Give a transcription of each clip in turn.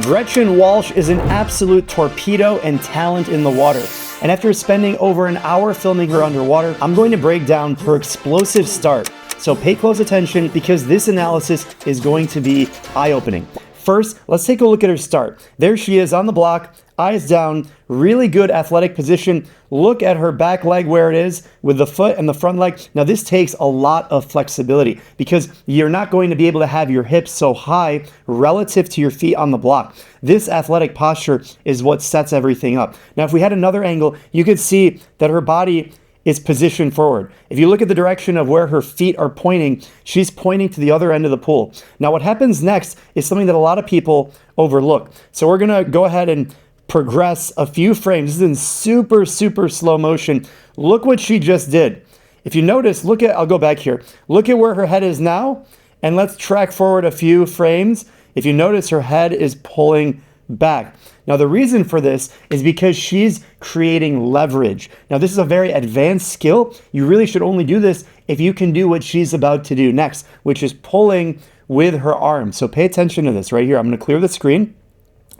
Gretchen Walsh is an absolute torpedo and talent in the water. And after spending over an hour filming her underwater, I'm going to break down her explosive start. So pay close attention because this analysis is going to be eye-opening. First, let's take a look at her start. There she is on the block, eyes down, really good athletic position. Look at her back leg where it is with the foot and the front leg. Now this takes a lot of flexibility because you're not going to be able to have your hips so high relative to your feet on the block. This athletic posture is what sets everything up. Now if we had another angle, you could see that her body is positioned forward. If you look at the direction of where her feet are pointing, she's pointing to the other end of the pool. Now what happens next is something that a lot of people overlook. So we're gonna go ahead and progress a few frames. This is in super slow motion. Look what she just did. If you notice, I'll go back here. Look at where her head is now, and let's track forward a few frames. If you notice, her head is pulling back. Now the reason for this is because she's creating leverage. Now this is a very advanced skill. You really should only do this if you can do what she's about to do next, which is pulling with her arms. So pay attention to this right here. I'm going to clear the screen.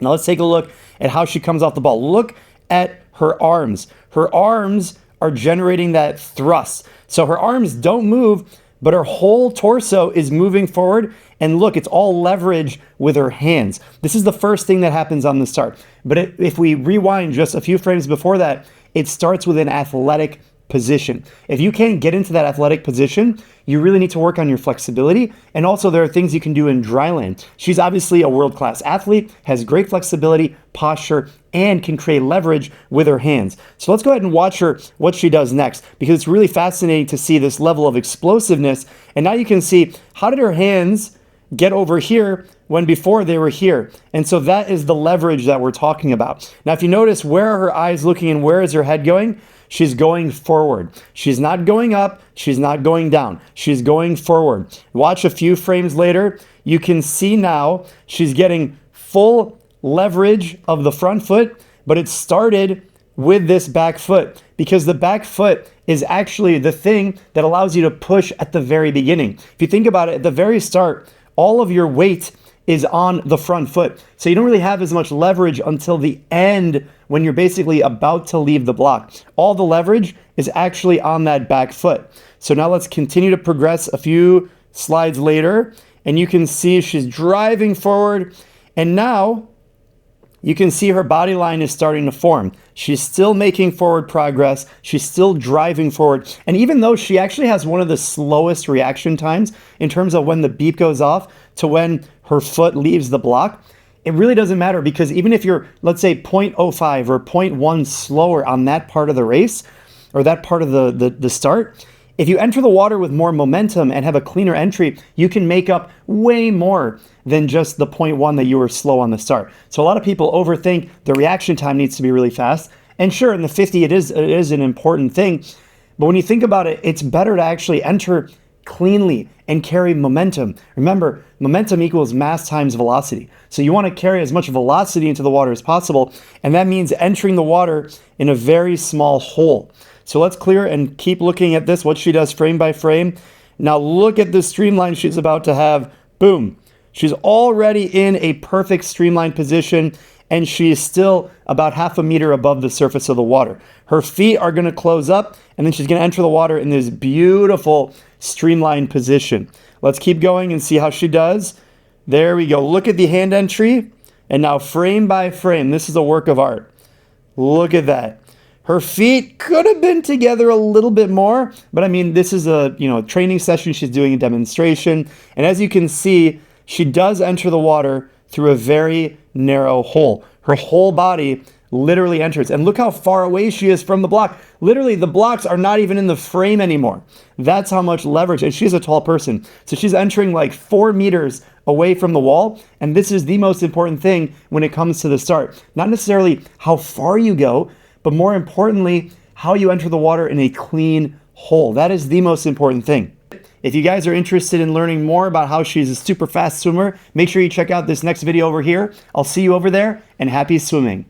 Now let's take a look at how she comes off the ball. Look at her arms. Her arms are generating that thrust. So her arms don't move, but her whole torso is moving forward. And look, it's all leverage with her hands. This is the first thing that happens on the start. But if we rewind just a few frames before that, it starts with an athletic position. If you can't get into that athletic position, you really need to work on your flexibility. And also there are things you can do in dry land. She's obviously a world-class athlete, has great flexibility, posture, and can create leverage with her hands. So let's go ahead and watch her, what she does next, because it's really fascinating to see this level of explosiveness. And now you can see, how did her hands get over here when before they were here? And so that is the leverage that we're talking about. Now, if you notice, where are her eyes looking and where is her head going? She's going forward. She's not going up. She's not going down. She's going forward. Watch a few frames later. You can see now she's getting full leverage of the front foot, but it started with this back foot because the back foot is actually the thing that allows you to push at the very beginning. If you think about it, at the very start, all of your weight is on the front foot. So you don't really have as much leverage until the end when you're basically about to leave the block. All the leverage is actually on that back foot. So now let's continue to progress a few slides later, and you can see she's driving forward, and now you can see her body line is starting to form. She's still making forward progress. She's still driving forward. And even though she actually has one of the slowest reaction times in terms of when the beep goes off to when her foot leaves the block, it really doesn't matter because even if you're, let's say, 0.05 or 0.1 slower on that part of the race or that part of the start, if you enter the water with more momentum and have a cleaner entry, you can make up way more than just the 0.1 that you were slow on the start. So a lot of people overthink the reaction time needs to be really fast. And sure, in the 50, it is an important thing. But when you think about it, it's better to actually enter cleanly and carry momentum. Remember, momentum equals mass times velocity. So you want to carry as much velocity into the water as possible. And that means entering the water in a very small hole. So let's clear and keep looking at this, what she does frame by frame. Now look at the streamline she's about to have. Boom. She's already in a perfect streamline position, and she is still about half a meter above the surface of the water. Her feet are going to close up, and then she's going to enter the water in this beautiful streamline position. Let's keep going and see how she does. There we go. Look at the hand entry, and now frame by frame. This is a work of art. Look at that. Her feet could have been together a little bit more, but I mean, this is a training session. She's doing a demonstration, and as you can see, she does enter the water through a very narrow hole. Her whole body literally enters, and look how far away she is from the block. Literally, the blocks are not even in the frame anymore. That's how much leverage, and she's a tall person, so she's entering like 4 meters away from the wall, and this is the most important thing when it comes to the start. Not necessarily how far you go, but more importantly, how you enter the water in a clean hole. That is the most important thing. If you guys are interested in learning more about how she's a super fast swimmer, make sure you check out this next video over here. I'll see you over there, and happy swimming.